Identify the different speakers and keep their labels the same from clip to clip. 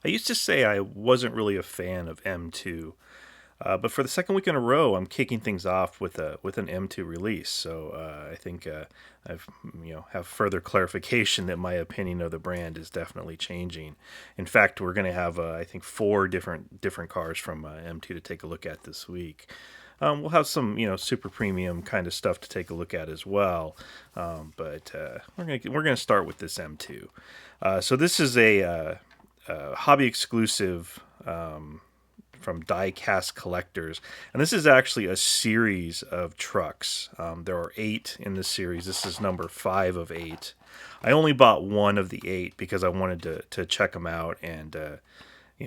Speaker 1: I used to say I wasn't really a fan of M2, but for the second week in a row, I'm kicking things off with an M2 release. So I think I've have further clarification that my opinion of the brand is definitely changing. In fact, we're going to have I think four different cars from M2 to take a look at this week. We'll have some super premium kind of stuff to take a look at as well, but we're gonna start with this M2. So this is a hobby exclusive from Diecast Collectors, and this is actually a series of trucks. There are 8 in this series. This is number 5 of 8. I only bought one of the 8 because I wanted to check them out and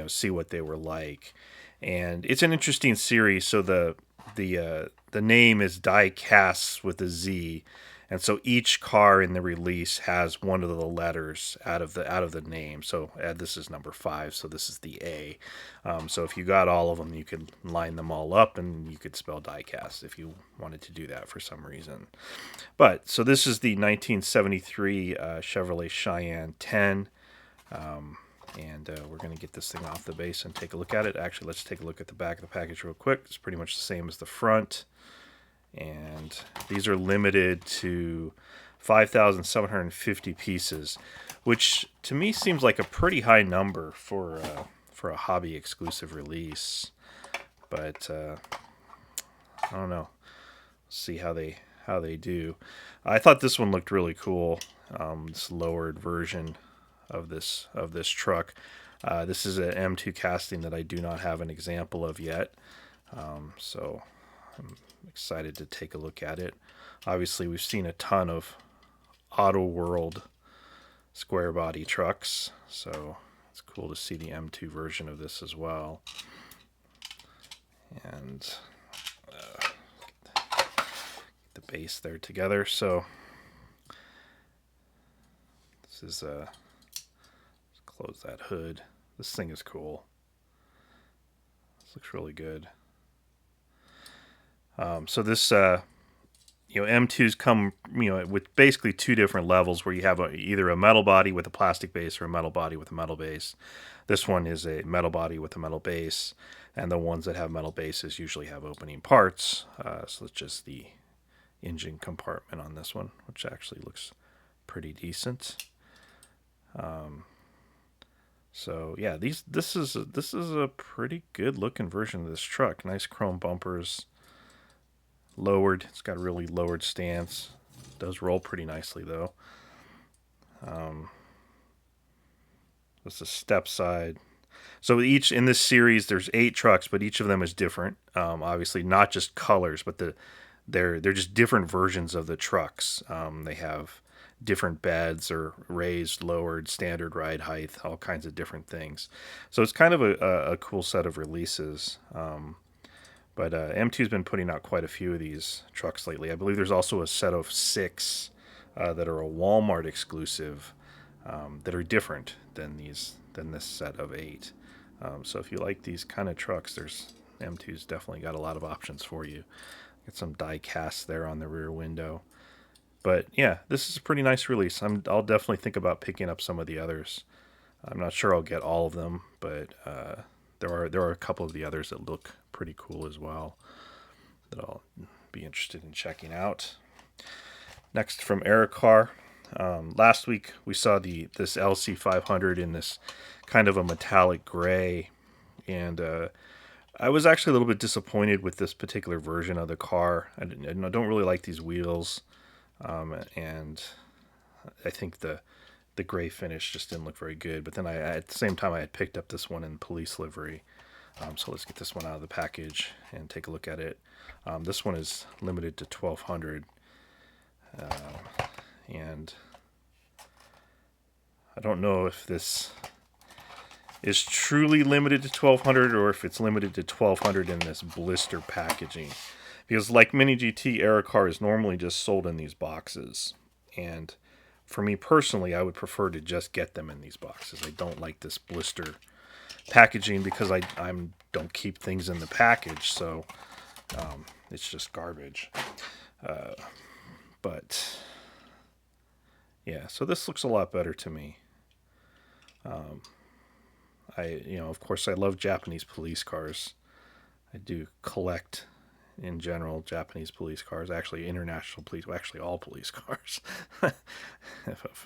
Speaker 1: see what they were like. And it's an interesting series. So the name is Diecast with a Z, and so each car in the release has one of the letters out of the name. So this is number 5, so this is the A. So if you got all of them, you could line them all up, and you could spell Diecast if you wanted to do that for some reason. But so this is the 1973 Chevrolet Cheyenne 10. And we're going to get this thing off the base and take a look at it. Actually, let's take a look at the back of the package real quick. It's pretty much the same as the front. And these are limited to 5,750 pieces, which to me seems like a pretty high number for a hobby exclusive release. But I don't know. See how they do. I thought this one looked really cool. This lowered version of this truck. This is an M2 casting that I do not have an example of yet, so I'm excited to take a look at it. Obviously, we've seen a ton of Auto World square body trucks, so it's cool to see the M2 version of this as well. And get the base there together. So this is close that hood. This thing is cool. This looks really good. So this, M2s come, with basically 2 different levels where you have either a metal body with a plastic base or a metal body with a metal base. This one is a metal body with a metal base, and the ones that have metal bases usually have opening parts. So it's just the engine compartment on this one, which actually looks pretty decent. So yeah, this is a pretty good looking version of this truck. Nice chrome bumpers, lowered. It's got a really lowered stance. It does roll pretty nicely though. This is a step side. So each in this series, there's 8 trucks, but each of them is different. Obviously, not just colors, but they're just different versions of the trucks. They have different beds or raised, lowered, standard ride height, all kinds of different things. So it's kind of a cool set of releases. But M2's been putting out quite a few of these trucks lately. I believe there's also a set of 6 that are a Walmart exclusive that are different than this set of 8. So if you like these kind of trucks, there's M2's definitely got a lot of options for you. Got some die casts there on the rear window. But yeah, this is a pretty nice release. I'll definitely think about picking up some of the others. I'm not sure I'll get all of them, but there are a couple of the others that look pretty cool as well that I'll be interested in checking out. Next from Car. Last week we saw this LC500 in this kind of a metallic gray, and I was actually a little bit disappointed with this particular version of the car. I don't really like these wheels. And I think the gray finish just didn't look very good. But then at the same time, I had picked up this one in police livery. So let's get this one out of the package and take a look at it. This one is limited to 1,200. And I don't know if this is truly limited to 1,200 or if it's limited to 1,200 in this blister packaging. Because like Mini GT, Car is normally just sold in these boxes. And for me personally, I would prefer to just get them in these boxes. I don't like this blister packaging because I don't keep things in the package. So it's just garbage. But yeah, so this looks a lot better to me. Of course, I love Japanese police cars. I do collect, in general, Japanese police cars. Actually, international police. Well, actually, all police cars. A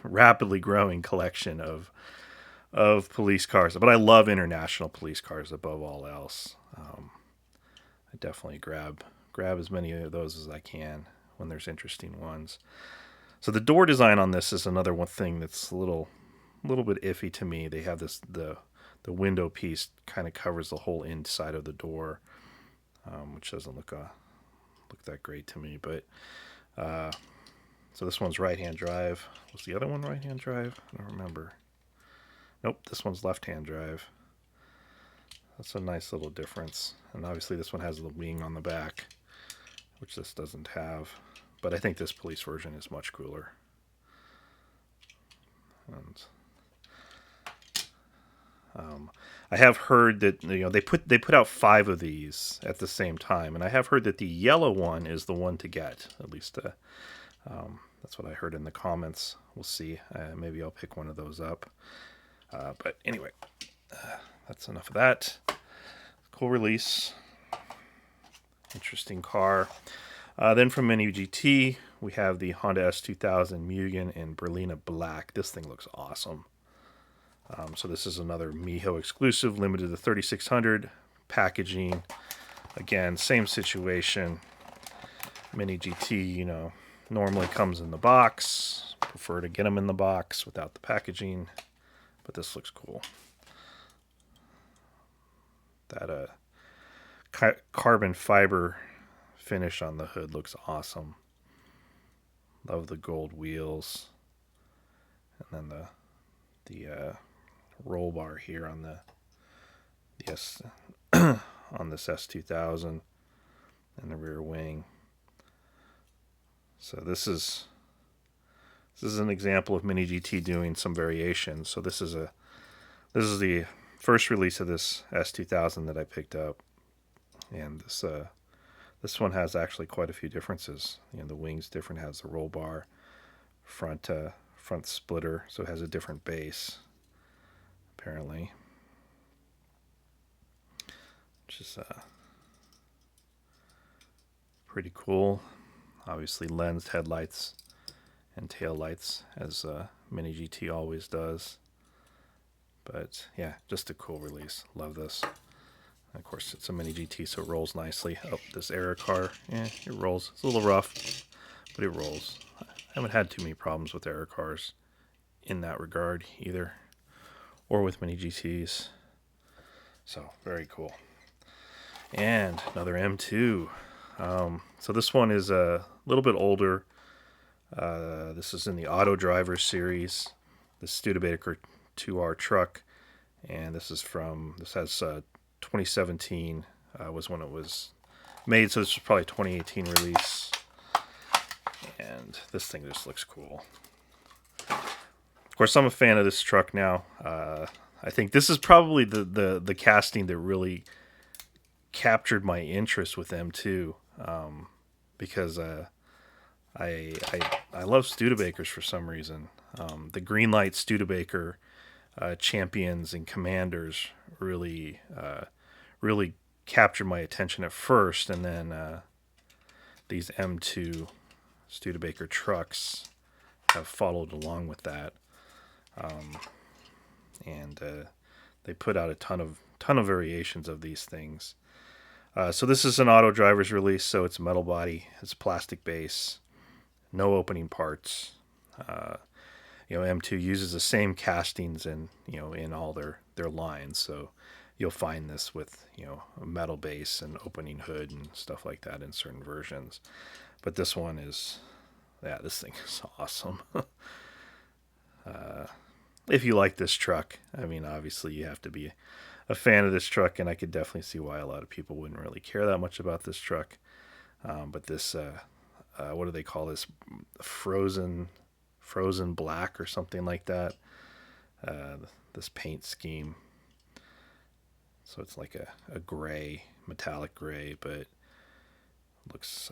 Speaker 1: rapidly growing collection of police cars. But I love international police cars above all else. I definitely grab as many of those as I can when there's interesting ones. So the door design on this is another one thing that's a little bit iffy to me. They have the window piece kind of covers the whole inside of the door, which doesn't look that great to me. But so this one's right-hand drive. Was the other one right-hand drive? I don't remember. Nope, this one's left-hand drive. That's a nice little difference. And obviously this one has the wing on the back, which this doesn't have. But I think this police version is much cooler. And I have heard that they put out 5 of these at the same time, and I have heard that the yellow one is the one to get. At least that's what I heard in the comments. We'll see. Maybe I'll pick one of those up. But anyway, that's enough of that. Cool release. Interesting car. Then from Mini GT, we have the Honda S2000 Mugen in Berlina Black. This thing looks awesome. So this is another Miho exclusive, limited to 3600 packaging. Again, same situation. Mini GT, normally comes in the box. Prefer to get them in the box without the packaging, but this looks cool. That carbon fiber finish on the hood looks awesome. Love the gold wheels, and then the roll bar here on the on this S2000 and the rear wing. So this is an example of Mini GT doing some variations. So this is the first release of this S2000 that I picked up, and this one has actually quite a few differences. The wing's different, has the roll bar, front splitter, so it has a different base, apparently. Which is pretty cool. Obviously lensed headlights and tail lights, as Mini GT always does. But yeah, just a cool release. Love this. And of course, it's a Mini GT, so it rolls nicely. Oh, this Era car, it rolls. It's a little rough, but it rolls. I haven't had too many problems with Era cars in that regard either, or with Mini GTs. So very cool. And another M2. So this one is a little bit older. This is in the Auto Driver series, the Studebaker 2R truck, and this has 2017 was when it was made, so this was probably 2018 release. And this thing just looks cool. Of course, I'm a fan of this truck now. I think this is probably the casting that really captured my interest with M2, because I love Studebakers for some reason. The Greenlight Studebaker champions and commanders really captured my attention at first, and then these M2 Studebaker trucks have followed along with that. And they put out a ton of variations of these things. So this is an Auto Driver's release, so it's metal body, it's plastic base, no opening parts. M2 uses the same castings in all their lines, so you'll find this with a metal base and opening hood and stuff like that in certain versions. But this one is, this thing is awesome. If you like this truck, I mean, obviously you have to be a fan of this truck, and I could definitely see why a lot of people wouldn't really care that much about this truck. But this, what do they call this? Frozen black or something like that. This paint scheme. So it's like a gray, metallic gray, but looks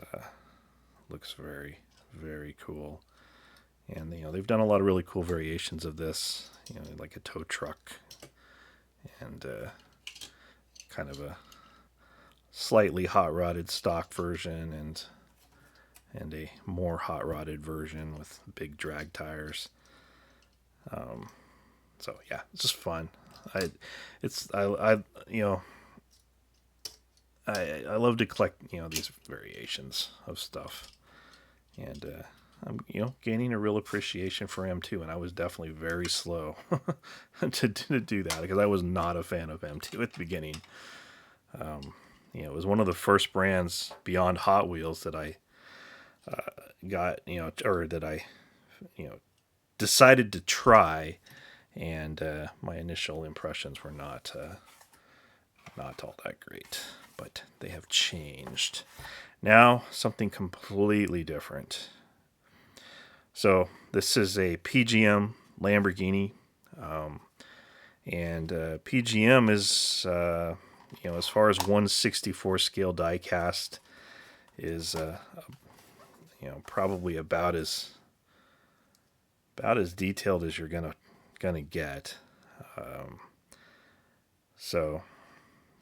Speaker 1: very, very cool. And they've done a lot of really cool variations of this, like a tow truck and kind of a slightly hot-rodded stock version, and a more hot-rodded version with big drag tires. So yeah, it's just fun. I I love to collect these variations of stuff, and I'm gaining a real appreciation for M2, and I was definitely very slow to do that because I was not a fan of M2 at the beginning. It was one of the first brands beyond Hot Wheels that I got or that I decided to try, and my initial impressions were not all that great, but they have changed. Now, something completely different. So, this is a PGM Lamborghini, and PGM is, as far as 1/64 scale diecast, is probably about as detailed as you're gonna get. So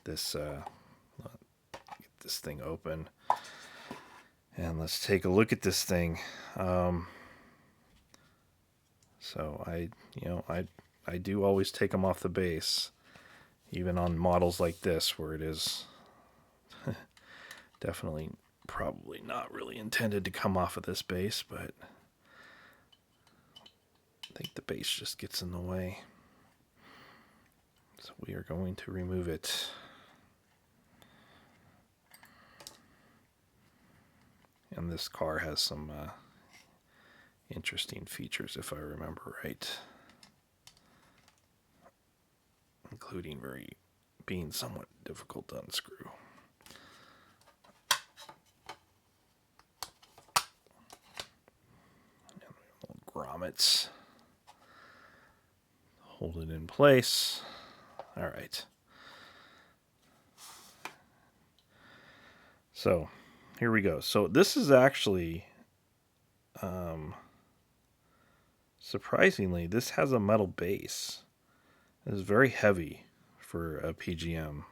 Speaker 1: this get this thing open, and let's take a look at this thing. So I do always take them off the base, even on models like this where it is definitely probably not really intended to come off of this base, but I think the base just gets in the way. So we are going to remove it. And this car has some interesting features, if I remember right, including being somewhat difficult to unscrew. Grommets hold it in place. All right. So here we go. So this is actually, surprisingly, this has a metal base. It is very heavy for a PGM.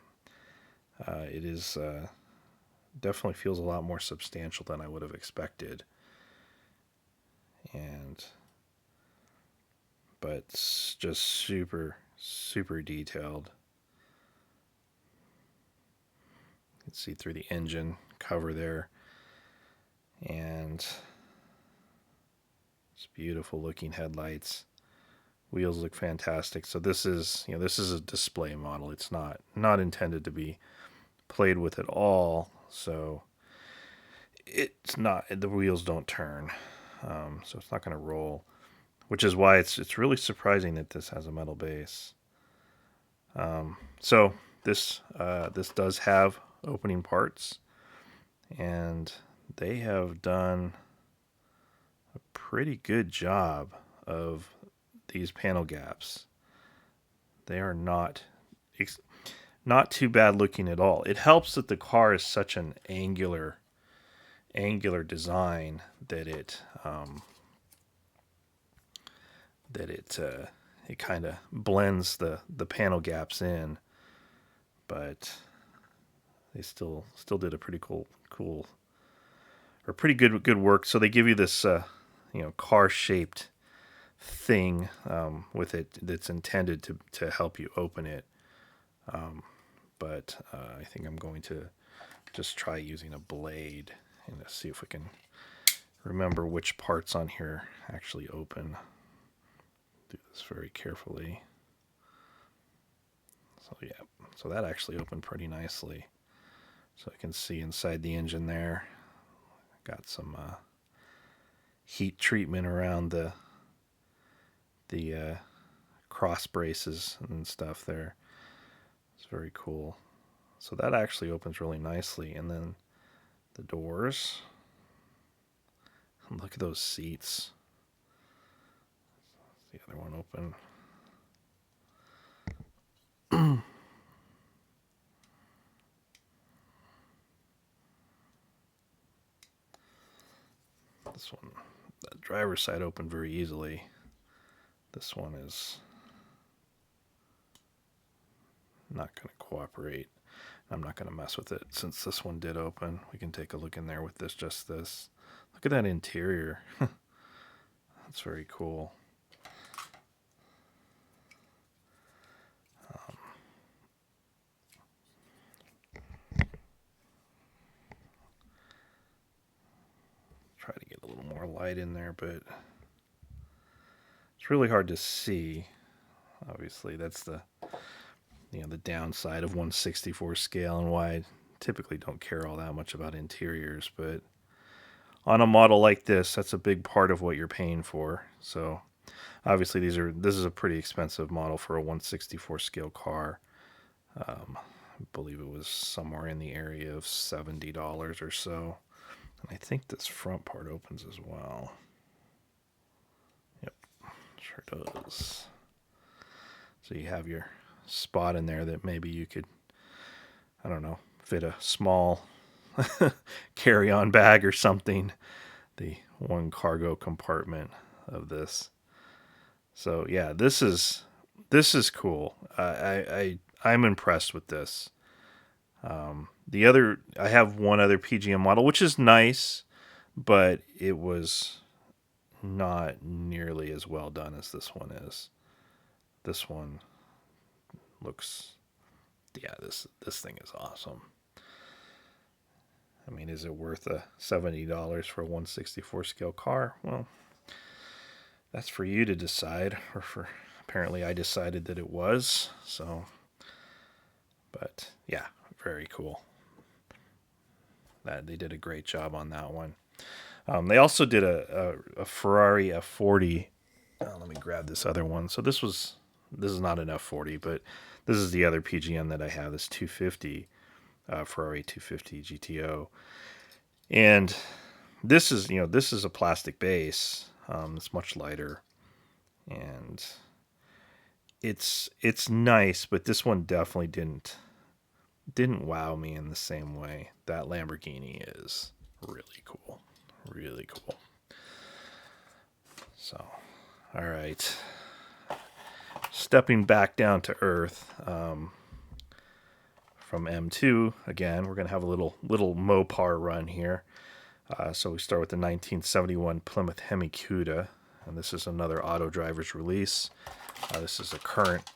Speaker 1: It is definitely feels a lot more substantial than I would have expected. But it's just super detailed. You can see through the engine cover there, and it's beautiful looking headlights. Wheels look fantastic. So this is a display model. It's not intended to be played with at all. So it's not, the wheels don't turn, so it's not going to roll, which is why it's really surprising that this has a metal base. So this does have opening parts, and they have done a pretty good job of these panel gaps. They are not too bad looking at all. It helps that the car is such an angular design that it kind of blends the panel gaps in, but they still did a pretty cool or pretty good work. So they give you this car shaped thing with it that's intended to help you open it. But I think I'm going to just try using a blade and see if we can remember which parts on here actually open. Do this very carefully. So yeah, so that actually opened pretty nicely. So I can see inside the engine there. Got some heat treatment around the cross braces and stuff there. It's very cool. So that actually opens really nicely. And then the doors. And look at those seats. The other one open. This one, the driver's side opened very easily. This one is not going to cooperate. I'm not going to mess with it since this one did open. We can take a look in there with just this. Look at that interior. That's very cool. Try to get a little more light in there, but it's really hard to see. Obviously, that's the downside of 1/64 scale and why I typically don't care all that much about interiors, but on a model like this, that's a big part of what you're paying for. So obviously this is a pretty expensive model for a 1/64 scale car. I believe it was somewhere in the area of $70 or so. And I think this front part opens as well. Yep, sure does. So you have your spot in there that maybe you could, I don't know, fit a small carry-on bag or something. The one cargo compartment of this. So yeah, this is cool. I'm impressed with this. I have one other PGM model, which is nice, but it was not nearly as well done as this one is. This one looks, yeah, this thing is awesome. I mean, is it worth $70 for a 1/64 scale car? Well, that's for you to decide, or apparently I decided that it was. So, but yeah, very cool. That they did a great job on that one. They also did a Ferrari F40. Let me grab this other one. So this is not an F40, but this is the other PGM that I have. This 250 Ferrari 250 GTO, and this is a plastic base. It's much lighter, and it's nice, but this one definitely didn't wow me in the same way. That Lamborghini is really cool. Really cool. So, all right. Stepping back down to earth from M2 again, we're going to have a little Mopar run here. So we start with the 1971 Plymouth Hemi Cuda, and this is another Auto Drivers release. This is a current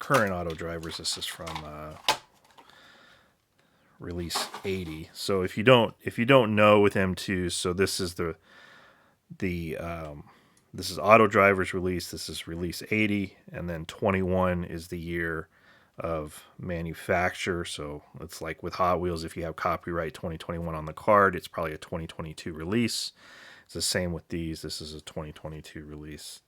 Speaker 1: Auto Drivers. This is from release 80. So if you don't know with M2, so this is this is Auto Drivers release. This is release 80, and then 21 is the year of manufacture. So it's like with Hot Wheels, if you have copyright 2021 on the card, it's probably a 2022 release. It's the same with these. This is a 2022 release.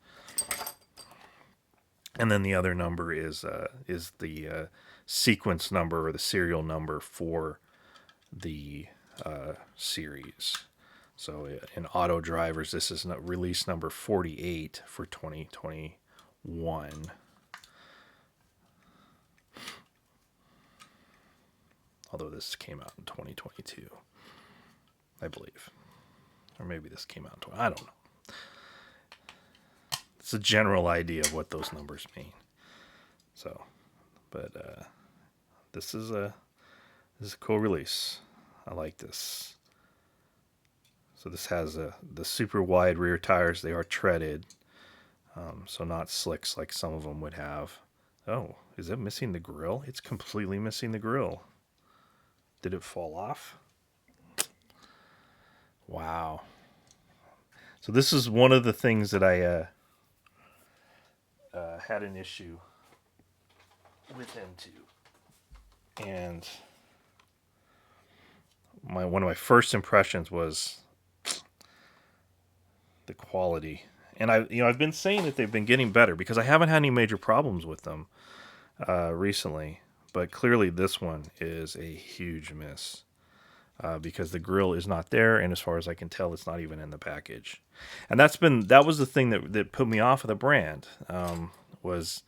Speaker 1: And then the other number is the sequence number or the serial number for the series. So in Auto Drivers, this is release number 48 for 2021. Although this came out in 2022, I believe. Or maybe this came out in I don't know. It's a general idea of what those numbers mean. So, but this is a cool release. I like this. So this has the super wide rear tires. They are treaded, so not slicks like some of them would have. Oh, is it missing the grill? It's completely missing the grill. Did it fall off? Wow. So this is one of the things that I had an issue with M2, and one of my first impressions was the quality. And I've been saying that they've been getting better because I haven't had any major problems with them recently. But clearly this one is a huge miss because the grill is not there, and as far as I can tell, it's not even in the package. And that was the thing that put me off of the brand was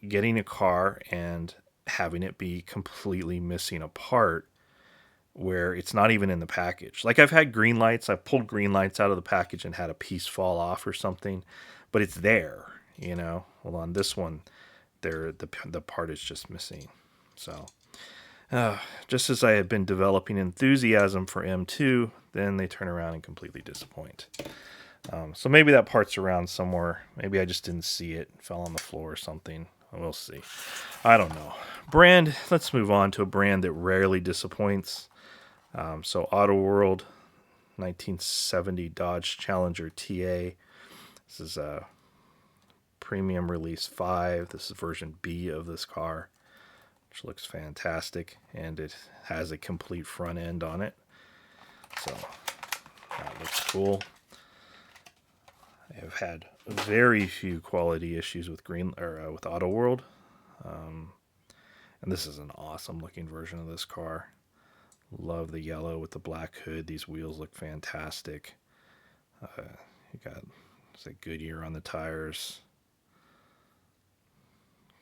Speaker 1: getting a car and having it be completely missing a part where it's not even in the package. Like I've had Greenlights, I've pulled Greenlights out of the package and had a piece fall off or something, but it's there, Well, on this one, the part is just missing. So, just as I had been developing enthusiasm for M2, then they turn around and completely disappoint. So maybe that part's around somewhere. Maybe I just didn't see it, fell on the floor or something. We'll see. I don't know. Brand, let's move on to a brand that rarely disappoints. So Auto World, 1970 Dodge Challenger TA. This is a premium release 5. This is version B of this car, which looks fantastic. And it has a complete front end on it. So that looks cool. I have had very few quality issues with with Auto World, and this is an awesome looking version of this car. Love the yellow with the black hood. These wheels look fantastic. You got a Goodyear on the tires.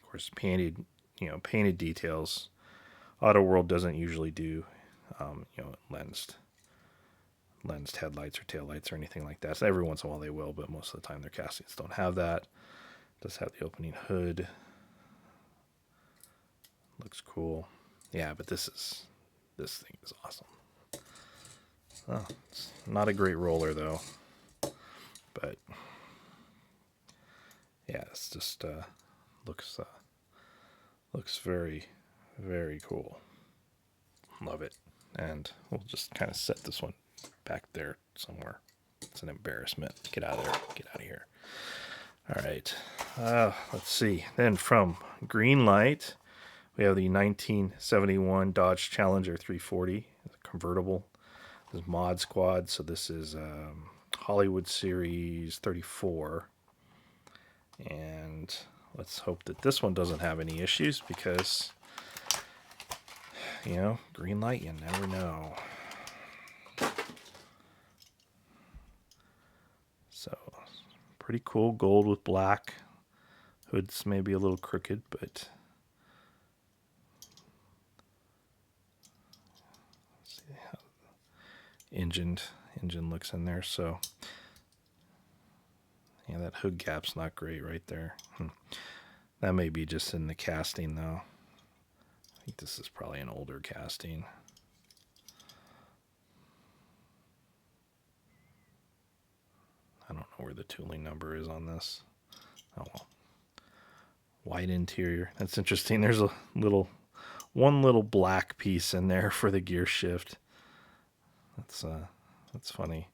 Speaker 1: Of course, painted details. Auto World doesn't usually do, lensed headlights or taillights or anything like that. So every once in a while they will, but most of the time their castings don't have that. It does have the opening hood. Looks cool. Yeah, but this thing is awesome. Oh, it's not a great roller though, but yeah, it's just looks very, very cool. Love it. And we'll just kind of set this one back there somewhere. It's an embarrassment. Get out of there. Get out of here. All right. Let's see. Then from Greenlight, we have the 1971 Dodge Challenger 340. It's a convertible. This is Mod Squad. So this is Hollywood Series 34. And let's hope that this one doesn't have any issues because, Greenlight, you never know. So, pretty cool. Gold with black. Hood's maybe a little crooked, but let's see how the engine looks in there. So, yeah, that hood gap's not great right there. That may be just in the casting, though. I think this is probably an older casting. I don't know where the tooling number is on this. Oh well. White interior. That's interesting. There's one little black piece in there for the gear shift. That's funny.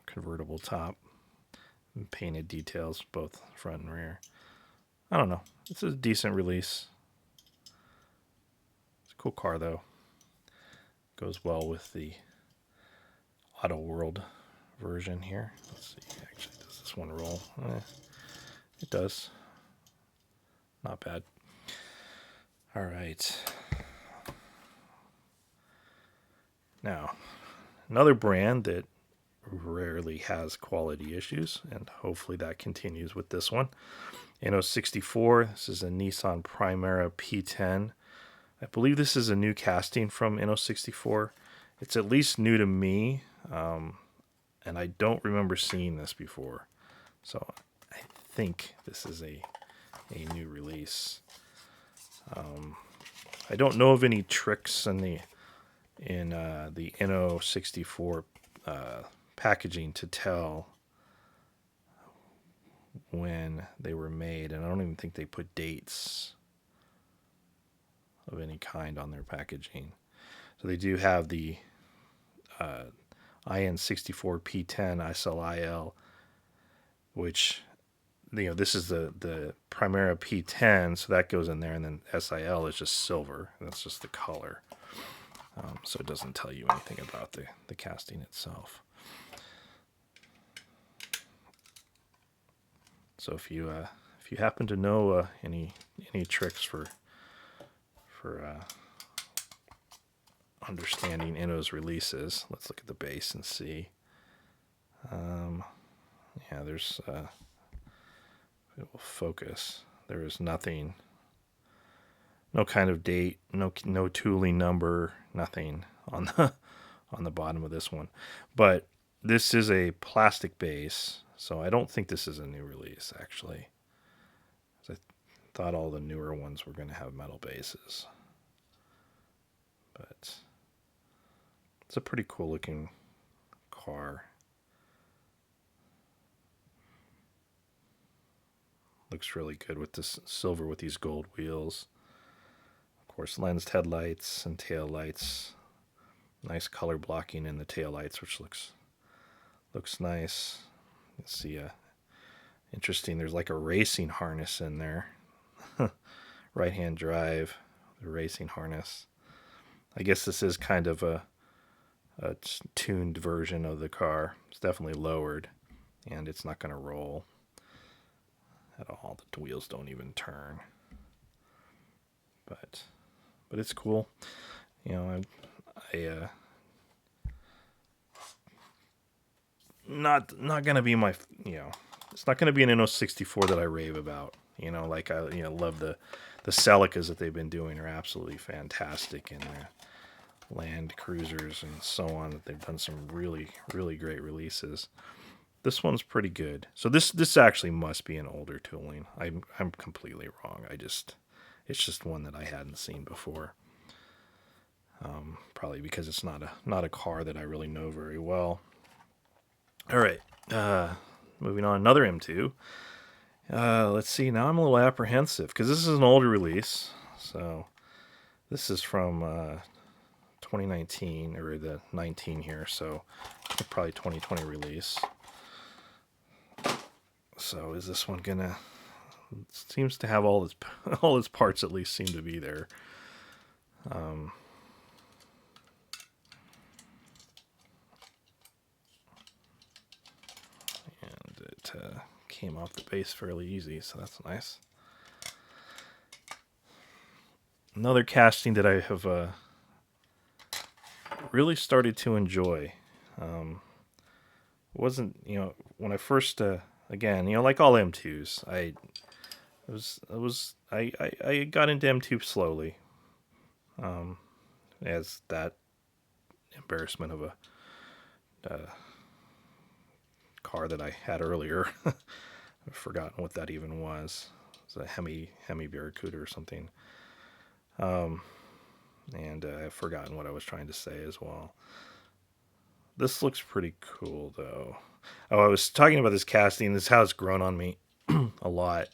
Speaker 1: Convertible top. And painted details both front and rear. I don't know. It's a decent release. It's a cool car though. Goes well with the Auto World version here. Let's see. Actually, does this one roll? It does. Not bad. All right. Now, another brand that rarely has quality issues, and hopefully that continues with this one. NO64. This is a Nissan Primera P10. I believe this is a new casting from NO64. It's at least new to me. And I don't remember seeing this before. So I think this is a new release. I don't know of any tricks in the NO64 packaging to tell when they were made, and I don't even think they put dates of any kind on their packaging. So they do have the IN64 P10 SLIL, which this is the Primera P10, so that goes in there, and then SIL is just silver. That's just the color. So it doesn't tell you anything about the casting itself. So if you happen to know any tricks for understanding Inno's releases, let's look at the base and see. Yeah, there's it will focus. There is nothing, no kind of date, no tooling number, nothing on the bottom of this one. But this is a plastic base, so I don't think this is a new release actually. I thought all the newer ones were going to have metal bases. But it's a pretty cool looking car. Looks really good with this silver with these gold wheels. Of course, lensed headlights and tail lights. Nice color blocking in the tail lights, which looks nice. Let's see, interesting. There's like a racing harness in there. Right-hand drive, the racing harness. I guess this is kind of a tuned version of the car. It's definitely lowered, and it's not going to roll at all. The wheels don't even turn. But it's cool. You know, I not gonna be my, you know, it's not gonna be an N64 that I rave about. You know, like I love the Celicas that they've been doing are absolutely fantastic, and their Land Cruisers and so on. They've done some really great releases. This one's pretty good. So this actually must be an older tooling. I'm completely wrong. It's just one that I hadn't seen before. Probably because it's not a car that I really know very well. All right, moving on. Another M2. Let's see. Now I'm a little apprehensive because this is an older release. So this is from 2019, or the 19 here. So probably 2020 release. So is this one gonna? It seems to have all its parts at least seem to be there. And it came off the base fairly easy, so that's nice. Another casting that I have really started to enjoy. Wasn't, when I first again, like all M2s, I got into M2 slowly. As that embarrassment of a car that I had earlier. I've forgotten what that even was. It was a Hemi Barracuda or something. And I've forgotten what I was trying to say as well. This looks pretty cool, though. Oh, I was talking about this casting. This is how it's grown on me a lot.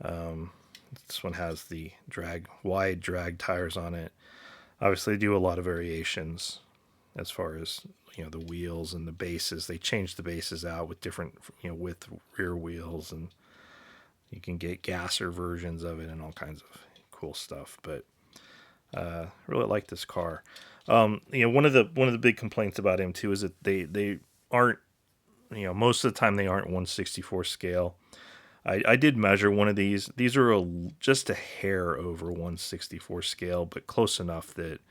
Speaker 1: This one has the wide drag tires on it. Obviously, they do a lot of variations as far as the wheels and the bases. They change the bases out with different with rear wheels, and you can get gasser versions of it and all kinds of cool stuff. But really like this car. One of the big complaints about M2 is that they aren't, most of the time they aren't 1/64 scale. I did measure one of these. These are just a hair over 1/64 scale, but close enough that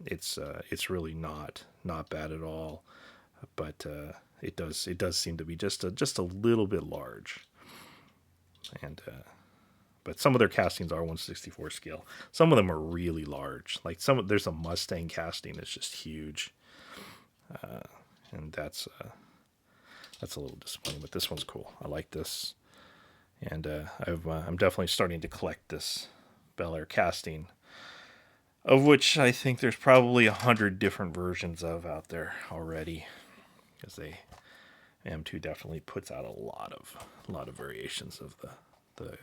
Speaker 1: it's really not bad at all. But it does seem to be just a little bit large. And but some of their castings are 1/64 scale. Some of them are really large. Like there's a Mustang casting that's just huge, and that's a little disappointing. But this one's cool. I like this, and I'm definitely starting to collect this Bel Air casting, of which I think there's probably 100 different versions of out there already, because M2 definitely puts out a lot of variations of the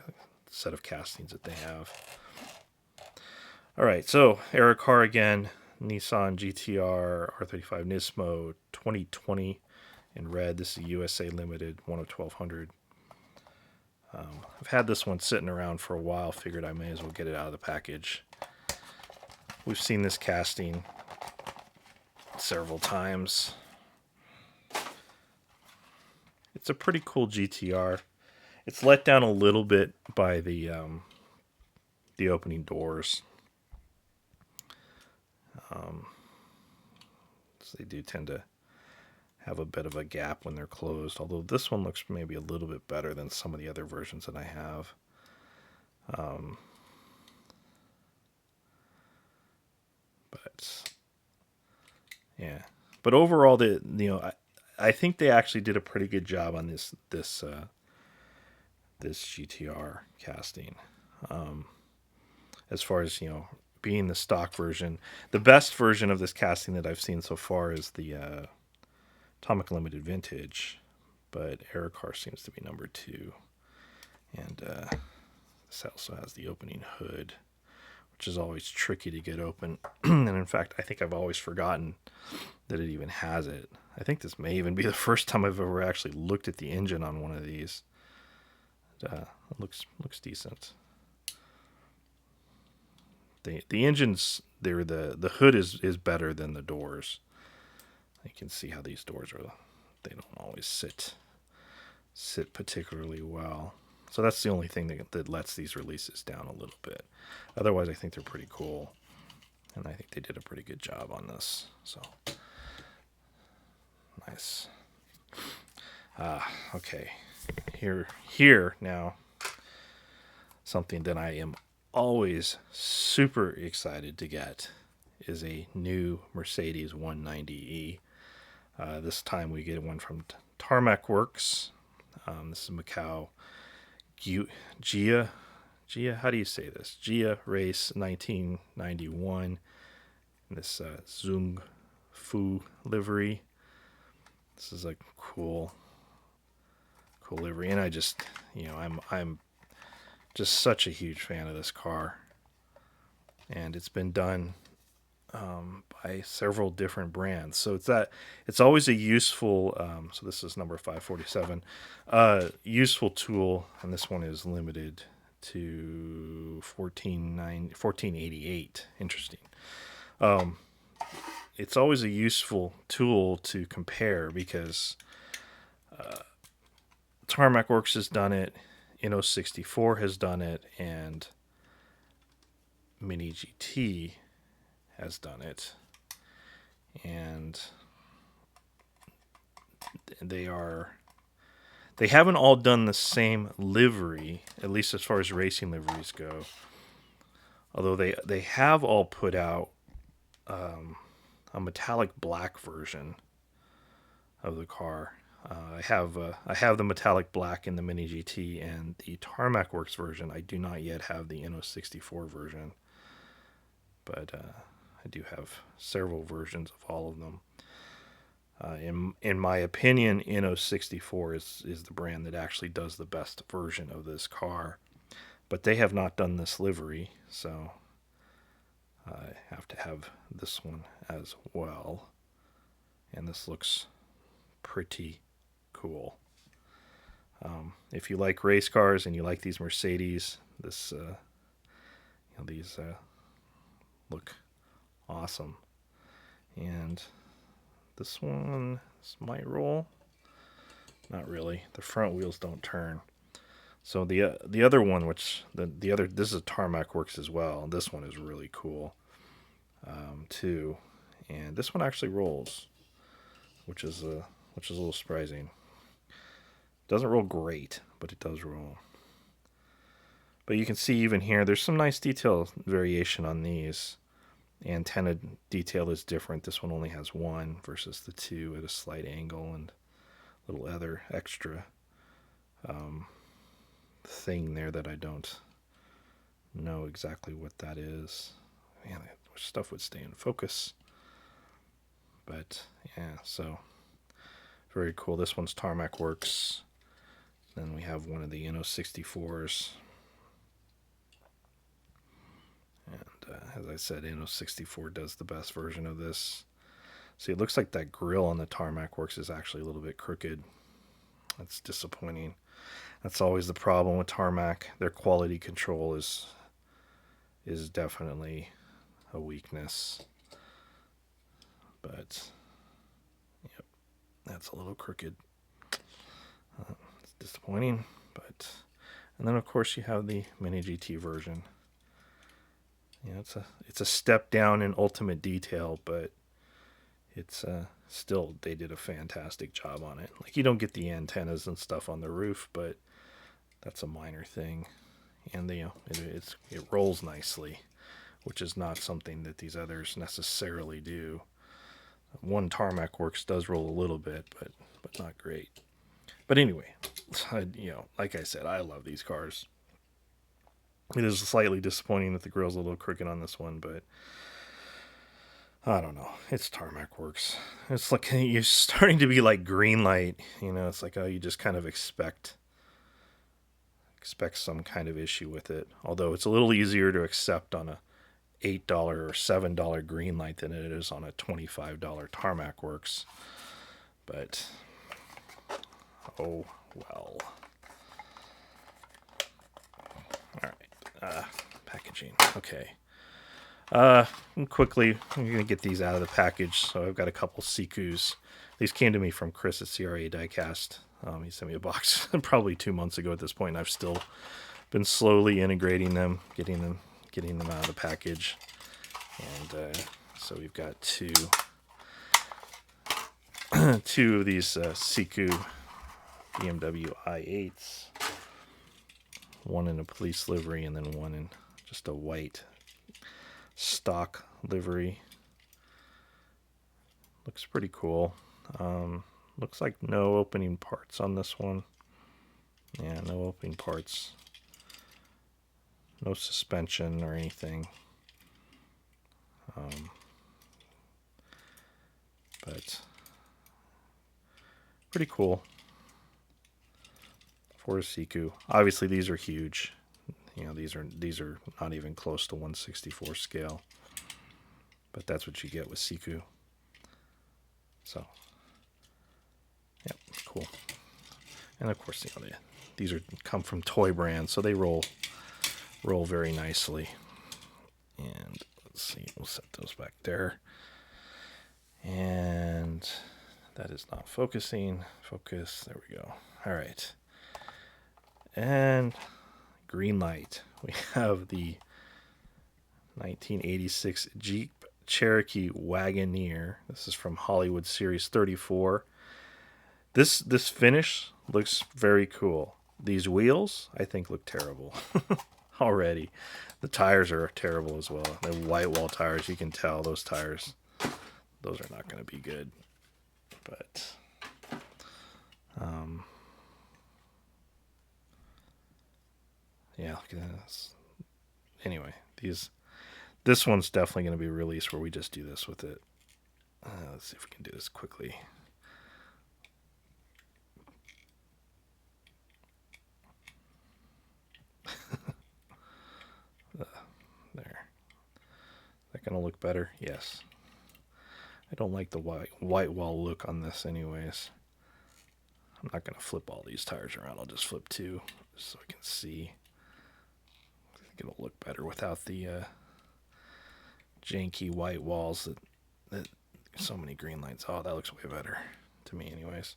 Speaker 1: set of castings that they have. All right, so era car again, Nissan GTR R35 Nismo 2020 in red. This is USA Limited, one of 1,200. I've had this one sitting around for a while. Figured I may as well get it out of the package. We've seen this casting several times. It's a pretty cool GTR. It's let down a little bit by the opening doors. So they do tend to have a bit of a gap when they're closed. Although this one looks maybe a little bit better than some of the other versions that I have. But yeah. But overall, I think they actually did a pretty good job on this this GTR casting. As far as, being the stock version, the best version of this casting that I've seen so far is the Atomic Limited Vintage, but Car seems to be number 2. And this also has the opening hood, which is always tricky to get open. And in fact, I think I've always forgotten that it even has it. I think this may even be the first time I've ever actually looked at the engine on one of these. It looks decent. The engines there, the hood is better than the doors. You can see how these doors are. They don't always sit particularly well. So that's the only thing that lets these releases down a little bit. Otherwise, I think they're pretty cool, and I think they did a pretty good job on this. So nice. Okay, here now. Something that I am always super excited to get is a new Mercedes 190E. This time we get one from Tarmac Works. This is Macau Gia, how do you say this? Gia Race 1991. This Zung Fu livery. This is a cool livery, and I just, I'm just such a huge fan of this car, and it's been done by several different brands. So it's always a useful. So this is number 547, useful tool, and this one is limited to 1488. Interesting. It's always a useful tool to compare because Tarmac Works has done it. Inno64 has done it, and Mini GT has done it, and they haven't all done the same livery, at least as far as racing liveries go. Although they have all put out a metallic black version of the car. I have the metallic black in the Mini GT and the Tarmac Works version. I do not yet have the Inno64 version, but I do have several versions of all of them. In my opinion, Inno64 is the brand that actually does the best version of this car, but they have not done this livery, so I have to have this one as well. And this looks pretty cool. If you like race cars and you like these Mercedes, these look awesome. And this might roll. Not really. The front wheels don't turn. So the other one, which this is Tarmac Works as well. This one is really cool too, and this one actually rolls, which is a little surprising. Doesn't roll great, but it does roll. But you can see even here, there's some nice detail variation on these. The antenna detail is different. This one only has one versus the two at a slight angle, and a little other extra thing there that I don't know exactly what that is. Man, stuff would stay in focus. But yeah, so very cool. This one's Tarmac Works. Then we have one of the Inno64s. And as I said, Inno64 does the best version of this. See, it looks like that grill on the Tarmac Works is actually a little bit crooked. That's disappointing. That's always the problem with Tarmac. Their quality control is definitely a weakness. But yep, that's a little crooked. It's disappointing, but and then of course you have the Mini GT version. It's a step down in ultimate detail, but it's still, they did a fantastic job on it. Like, you don't get the antennas and stuff on the roof, but that's a minor thing. And it rolls nicely, which is not something that these others necessarily do. One Tarmac Works does roll a little bit, but not great. But anyway, like I said, I love these cars. It is slightly disappointing that the grill's a little crooked on this one, but I don't know. It's Tarmac Works. It's like you're starting to be like Greenlight. It's like, oh, you just kind of expect some kind of issue with it. Although it's a little easier to accept on a $8 or $7 Greenlight than it is on a $25 Tarmac Works. But oh well. All right. Packaging. Okay. Quickly, I'm going to get these out of the package. So I've got a couple Sikus. These came to me from Chris at CRA Diecast. He sent me a box probably 2 months ago at this point, and I've still been slowly integrating them, getting them out of the package. And so we've got two of these Siku BMW i8s. One in a police livery and then one in just a white stock livery. Looks pretty cool. Looks like no opening parts on this one. Yeah, no opening parts. No suspension or anything. But pretty cool for a Siku. Obviously, these are huge. These are not even close to 1/64 scale. But that's what you get with Siku. So, yeah, cool. And of course, these come from toy brands, so they roll very nicely. And let's see, we'll set those back there. And that is not focusing. Focus. There we go. All right. And Greenlight. We have the 1986 Jeep Cherokee Wagoneer. This is from Hollywood Series 34. This finish looks very cool. These wheels, I think, look terrible already. The tires are terrible as well. The white wall tires, you can tell those tires, those are not going to be good. But yeah, look at this. Anyway, this one's definitely going to be released where we just do this with it. Let's see if we can do this quickly. There. Is that going to look better? Yes. I don't like the white wall look on this anyways. I'm not going to flip all these tires around. I'll just flip two just so I can see. I think it'll look better without the janky white walls that so many green lights. Oh, that looks way better to me anyways.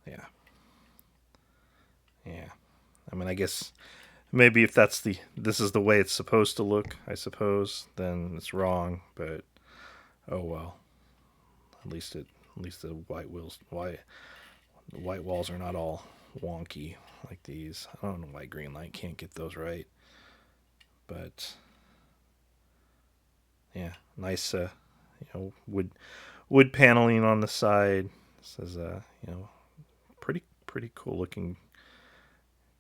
Speaker 1: Yeah. I mean, I guess maybe if this is the way it's supposed to look, I suppose, then it's wrong, but oh well. At least the white walls are not all wonky like these. I don't know why Greenlight can't get those right. But yeah, nice wood paneling on the side. This is pretty cool looking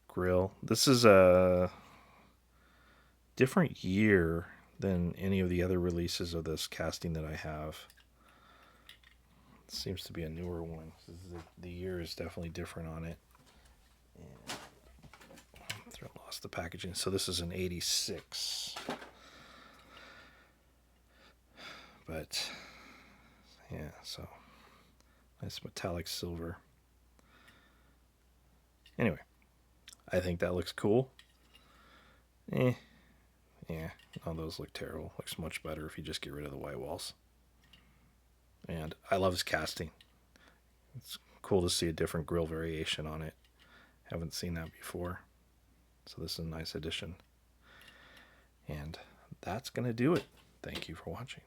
Speaker 1: grill. This is a different year than any of the other releases of this casting that I have. It seems to be a newer one. The year is definitely different on it. And I lost the packaging. So this is an 86. But yeah, so nice metallic silver. Anyway, I think that looks cool. Yeah, no, those look terrible. Looks much better if you just get rid of the white walls. And I love his casting. It's cool to see a different grill variation on it. Haven't seen that before. So this is a nice addition. And that's going to do it. Thank you for watching.